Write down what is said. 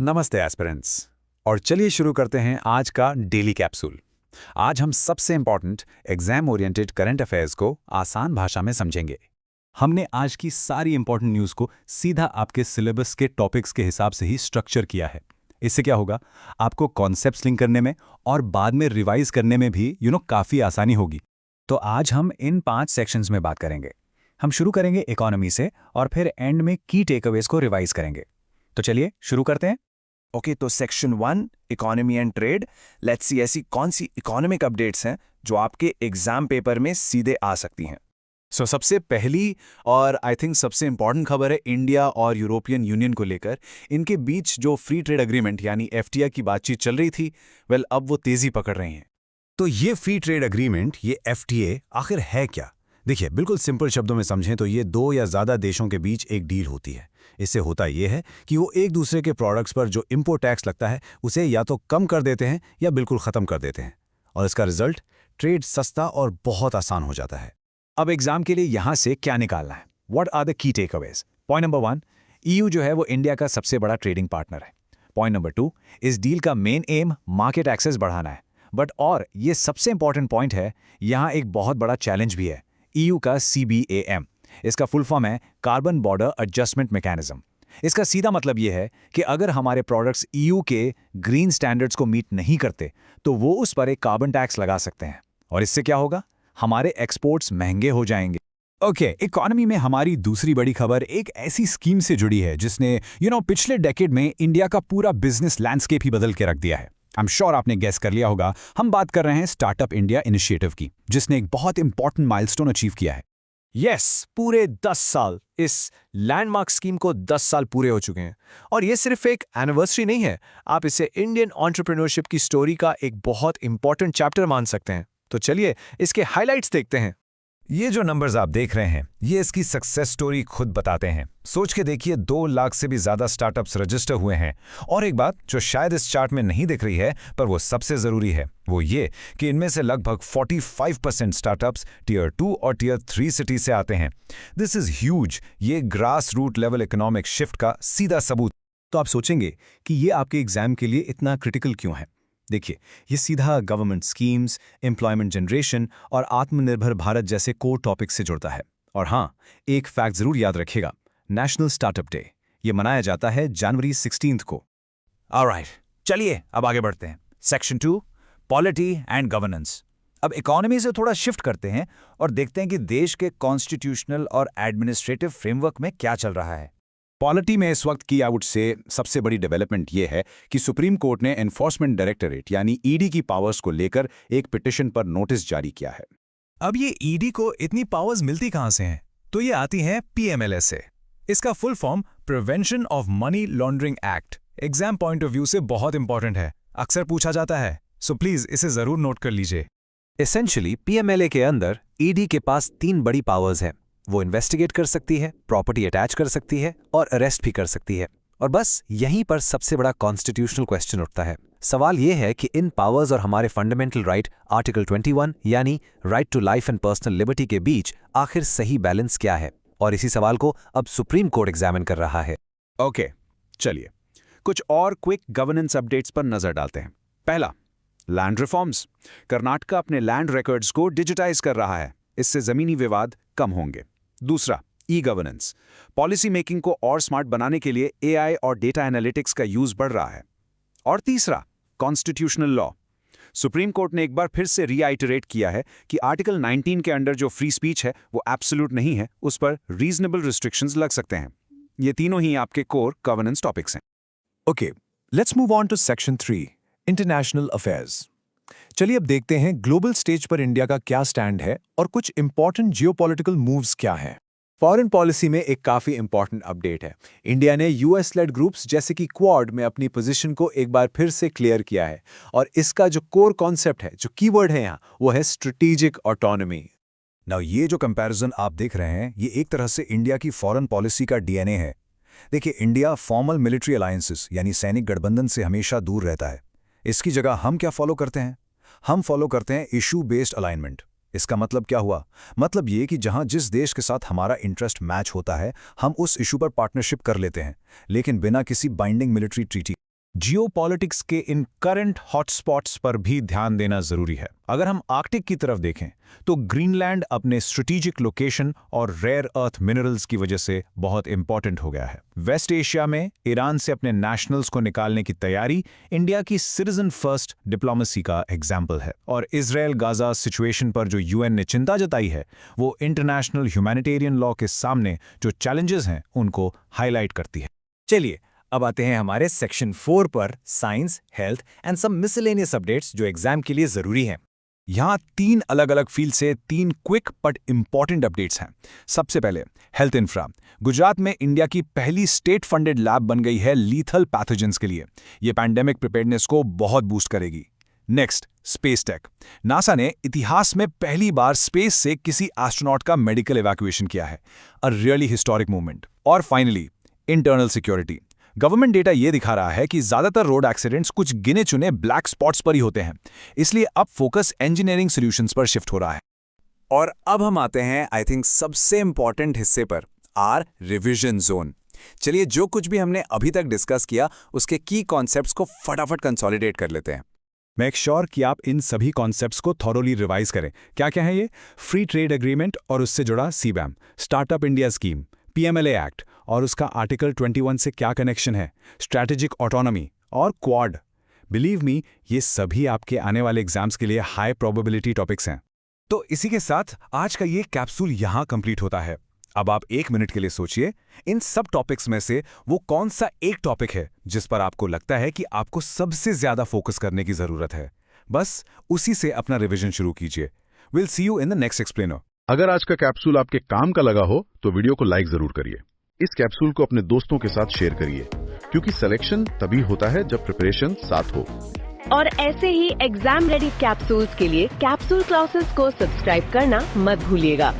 नमस्ते एस्पिरेंट्स। और चलिए शुरू करते हैं आज का डेली कैप्सूल। आज हम सबसे important exam oriented current affairs को आसान भाषा में समझेंगे। हमने आज की सारी इंपॉर्टेंट न्यूज़ को सीधा आपके सिलेबस के टॉपिक्स के हिसाब से ही स्ट्रक्चर किया है। इससे क्या होगा, आपको कॉन्सेप्ट्स लिंक करने में और बाद में रिवाइज करने में भी काफ़ी आसानी होगी। तो आज हम इन 5 सेक्शंस में बात करेंगे। हम शुरू करेंगे इकोनॉमी से और फिर एंड में की टेकअवेज को रिवाइज करेंगे। तो चलिए शुरू करते हैं। ओके, तो section 1 economy and trade. Let's see ऐसी कौन सी इकोनॉमिक अपडेट्स हैं जो आपके एग्जाम पेपर में सीधे आ सकती हैं। सबसे पहली और आई थिंक सबसे इंपॉर्टेंट खबर है इंडिया और यूरोपियन यूनियन को लेकर। इनके बीच जो फ्री ट्रेड एग्रीमेंट यानी एफटीए की बातचीत चल रही थी, अब वो तेजी पकड़ रही हैं। तो ये फ्री ट्रेड एग्रीमेंट, ये एफटीए आखिर है क्या? देखिए, बिल्कुल सिंपल शब्दों में समझें तो ये 2 या ज़्यादा देशों के बीच एक डील होती है। इससे होता ये है कि वो एक दूसरे के प्रोडक्ट्स पर जो इंपोर्ट टैक्स लगता है उसे या तो कम कर देते हैं या बिल्कुल ख़त्म कर देते हैं, और इसका रिजल्ट ट्रेड सस्ता और बहुत आसान हो जाता है। अब एग्जाम के लिए यहां से क्या निकालना है? What are the key takeaways? Point number 1, EU जो है वो इंडिया का सबसे बड़ा ट्रेडिंग पार्टनर है। पॉइंट नंबर 2, इस डील का मेन एम मार्केट एक्सेस बढ़ाना है। बट और ये सबसे इंपॉर्टेंट पॉइंट है, यहां एक बहुत बड़ा चैलेंज भी है, ईयू का CBAM। इसका फुल फॉर्म है कार्बन बॉर्डर एडजस्टमेंट मैकेनिज्म। इसका सीधा मतलब यह है कि अगर हमारे प्रोडक्ट्स ईयू के ग्रीन स्टैंडर्ड्स को मीट नहीं करते तो वो उस पर एक कार्बन टैक्स लगा सकते हैं, और इससे क्या होगा, हमारे एक्सपोर्ट्स महंगे हो जाएंगे। ओके, इकोनॉमी में हमारी दूसरी बड़ी खबर एक ऐसी स्कीम से जुड़ी है जिसने पिछले डेकेड में इंडिया का पूरा बिजनेस लैंडस्केप ही बदल के रख दिया है। आई एम श्योर आपने गेस कर लिया होगा, हम बात कर रहे हैं स्टार्टअप इंडिया इनिशिएटिव की, जिसने एक बहुत इंपॉर्टेंट माइलस्टोन अचीव किया है। यस, पूरे 10 साल, इस लैंडमार्क स्कीम को 10 साल पूरे हो चुके हैं। और ये सिर्फ एक एनिवर्सरी नहीं है, आप इसे इंडियन एंटरप्रेन्योरशिप की स्टोरी का एक बहुत इंपॉर्टेंट चैप्टर मान सकते हैं। तो चलिए इसके हाइलाइट्स देखते हैं। ये जो नंबर्स आप देख रहे हैं, ये इसकी सक्सेस स्टोरी खुद बताते हैं। सोच के देखिए, 2 लाख से भी ज्यादा स्टार्टअप्स रजिस्टर हुए हैं। और एक बात जो शायद इस चार्ट में नहीं दिख रही है, पर वो सबसे जरूरी है, वो ये कि इनमें से लगभग 45% स्टार्टअप्स टियर 2 और टियर 3 सिटी से आते हैं। This is huge. ये grass root level economic shift का सीधा सबूत। तो आप सोचेंगे कि ये आपके एग्जाम के लिए इतना क्रिटिकल क्यों है। देखिए, ये सीधा गवर्नमेंट स्कीम्स, एम्प्लॉयमेंट जनरेशन और आत्मनिर्भर भारत जैसे कोर टॉपिक से जुड़ता है। और हाँ, एक फैक्ट जरूर याद रखेगा, नेशनल स्टार्टअप डे ये मनाया जाता है जनवरी 16 को। ऑलराइट, चलिए अब आगे बढ़ते हैं। Section 2, polity and governance. अब इकोनॉमी से थोड़ा शिफ्ट करते हैं और देखते हैं कि देश के कॉन्स्टिट्यूशनल और एडमिनिस्ट्रेटिव फ्रेमवर्क में क्या चल रहा है। पॉलिटी में इस वक्त की आई वुड से सबसे बड़ी डेवलपमेंट ये है कि सुप्रीम कोर्ट ने एनफोर्समेंट डायरेक्टरेट यानी ईडी की पावर्स को लेकर एक पिटिशन पर नोटिस जारी किया है। अब ये ईडी को इतनी पावर्स मिलती कहां से हैं? तो ये आती हैं PMLA से। इसका full form prevention of money laundering act. Exam point of view से बहुत इंपॉर्टेंट है, अक्सर पूछा जाता है, सो प्लीज इसे जरूर नोट कर लीजिए। एसेंशियली PMLA के अंदर ईडी के पास 3 बड़ी पावर्स हैं। वो इन्वेस्टिगेट कर सकती है, प्रॉपर्टी अटैच कर सकती है और अरेस्ट भी कर सकती है। और बस यहीं पर सबसे बड़ा कॉन्स्टिट्यूशनल क्वेश्चन उठता है। सवाल यह है कि इन पावर्स और हमारे फंडामेंटल राइट आर्टिकल 21 यानी right to life and personal liberty के बीच आखिर सही बैलेंस क्या है? और इसी सवाल को अब सुप्रीम कोर्ट एग्जामिन कर रहा है। ओके, चलिए कुछ और क्विक गवर्नेंस अपडेट्स पर नजर डालते हैं। पहला, लैंड रिफॉर्म्स। कर्नाटक अपने लैंड रिकॉर्ड्स को डिजिटाइज कर रहा है, इससे जमीनी विवाद कम होंगे। दूसरा, ई गवर्नेंस। पॉलिसी मेकिंग को और स्मार्ट बनाने के लिए AI और डेटा एनालिटिक्स का यूज बढ़ रहा है। और तीसरा, कॉन्स्टिट्यूशनल लॉ। सुप्रीम कोर्ट ने एक बार फिर से रीआइटरेट किया है कि आर्टिकल 19 के अंडर जो फ्री स्पीच है वो एब्सोल्यूट नहीं है, उस पर रीजनेबल रिस्ट्रिक्शंस लग सकते हैं। ये तीनों ही आपके कोर गवर्नेंस टॉपिक्स हैं। Okay, let's move on to section 3, international affairs. चलिए अब देखते हैं ग्लोबल स्टेज पर इंडिया का क्या स्टैंड है और कुछ इंपॉर्टेंट जियोपॉलिटिकल मूव्स क्या हैं। फॉरेन पॉलिसी में एक काफी इंपॉर्टेंट अपडेट है। इंडिया ने US लेड ग्रुप्स जैसे कि क्वाड में अपनी पोजीशन को एक बार फिर से क्लियर किया है, और इसका जो कोर कॉन्सेप्ट है, जो कीवर्ड है यहाँ, वो है स्ट्रेटेजिक ऑटोनॉमी। नाउ ये जो कंपैरिजन आप देख रहे हैं, ये एक तरह से इंडिया की फॉरेन पॉलिसी का DNA है। देखिए, इंडिया फॉर्मल मिलिट्री अलायंसेस यानी सैनिक गठबंधन से हमेशा दूर रहता है। इसकी जगह हम क्या फॉलो करते हैं? हम फॉलो करते हैं इशू बेस्ड अलाइनमेंट। इसका मतलब क्या हुआ? मतलब ये कि जहां जिस देश के साथ हमारा इंटरेस्ट मैच होता है, हम उस इशू पर पार्टनरशिप कर लेते हैं, लेकिन बिना किसी बाइंडिंग मिलिट्री ट्रीटी। जियोपॉलिटिक्स के इन करंट हॉटस्पॉट्स पर भी ध्यान देना जरूरी है। अगर हम आर्कटिक की तरफ देखें तो ग्रीनलैंड अपने स्ट्रेटेजिक लोकेशन और रेयर अर्थ मिनरल्स की वजह से बहुत इंपॉर्टेंट हो गया है। वेस्ट एशिया में ईरान से अपने नेशनल्स को निकालने की तैयारी इंडिया की सिटीजन फर्स्ट डिप्लोमेसी का एग्जाम्पल है। और इजराइल गाजा सिचुएशन पर जो यूएन ने चिंता जताई है वो इंटरनेशनल ह्यूमैनिटेरियन लॉ के सामने जो चैलेंजेस हैं उनको हाईलाइट करती है। चलिए अब आते हैं हमारे सेक्शन 4 पर, science, health and some miscellaneous updates जो एग्जाम के लिए जरूरी हैं। यहाँ 3 अलग अलग फील्ड से 3 क्विक बट इंपॉर्टेंट अपडेट्स हैं। सबसे पहले हेल्थ इंफ्रा। गुजरात में इंडिया की पहली स्टेट फंडेड लैब बन गई है लीथल पैथोजेंस के लिए। ये पैंडेमिक प्रिपेयर्डनेस को बहुत बूस्ट करेगी। Next, space tech. नासा ने इतिहास में पहली बार स्पेस से किसी एस्ट्रोनॉट का मेडिकल इवैक्यूएशन किया है, अ रियली हिस्टोरिक मूवमेंट। और finally, internal security. Government data ये दिखा रहा है कि ज्यादातर रोड एक्सीडेंट्स कुछ गिने चुने ब्लैक स्पॉट्स पर ही होते हैं, इसलिए अब फोकस इंजीनियरिंग सॉल्यूशंस पर शिफ्ट हो रहा है। और अब हम आते हैं आई थिंक सबसे इंपॉर्टेंट हिस्से पर, आर रिविजन जोन। चलिए जो कुछ भी हमने अभी तक डिस्कस किया उसके की कॉन्सेप्ट्स को फटाफट कंसोलिडेट कर लेते हैं। मेक श्योर कि आप इन सभी कॉन्सेप्ट्स को थॉरोली रिवाइज करें। क्या क्या है ये? फ्री ट्रेड एग्रीमेंट और उससे जुड़ा CBAM, startup India scheme, PMLA act और उसका आर्टिकल 21 से क्या कनेक्शन है, स्ट्रैटेजिक ऑटोनॉमी और क्वाड। बिलीव मी, ये सभी आपके आने वाले एग्जाम्स के लिए हाई प्रोबेबिलिटी टॉपिक्स हैं। तो इसी के साथ आज का ये कैप्सूल यहां कंप्लीट होता है। अब आप 1 मिनट के लिए सोचिए, इन सब टॉपिक्स में से वो कौन सा एक टॉपिक है जिस पर आपको लगता है कि आपको सबसे ज्यादा फोकस करने की जरूरत है। बस उसी से अपना रिवीजन शुरू कीजिए। Will see you in the next explainer. अगर आज का कैप्सूल आपके काम का लगा हो तो वीडियो को लाइक जरूर करिए। इस कैप्सूल को अपने दोस्तों के साथ शेयर करिए, क्योंकि सिलेक्शन तभी होता है जब प्रिपरेशन साथ हो। और ऐसे ही एग्जाम रेडी कैप्सूल्स के लिए कैप्सूल क्लासेस को सब्सक्राइब करना मत भूलिएगा।